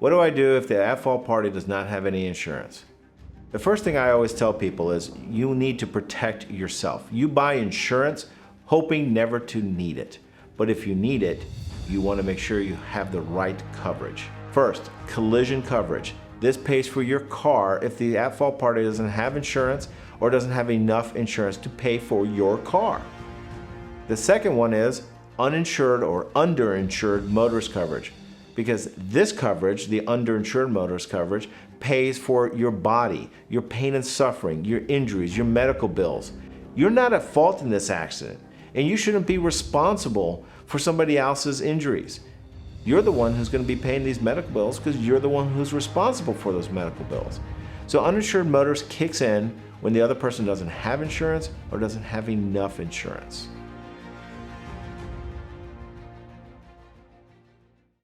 What do I do if the at-fault party does not have any insurance? The first thing I always tell people is you need to protect yourself. You buy insurance hoping never to need it. But if you need it, you want to make sure you have the right coverage. First, collision coverage. This pays for your car if the at-fault party doesn't have insurance or doesn't have enough insurance to pay for your car. The second one is uninsured or underinsured motorist coverage, because this coverage, the underinsured motorist coverage, pays for your body, your pain and suffering, your injuries, your medical bills. You're not at fault in this accident, and you shouldn't be responsible for somebody else's injuries. You're the one who's going to be paying these medical bills because you're the one who's responsible for those medical bills. So uninsured motorist kicks in when the other person doesn't have insurance or doesn't have enough insurance.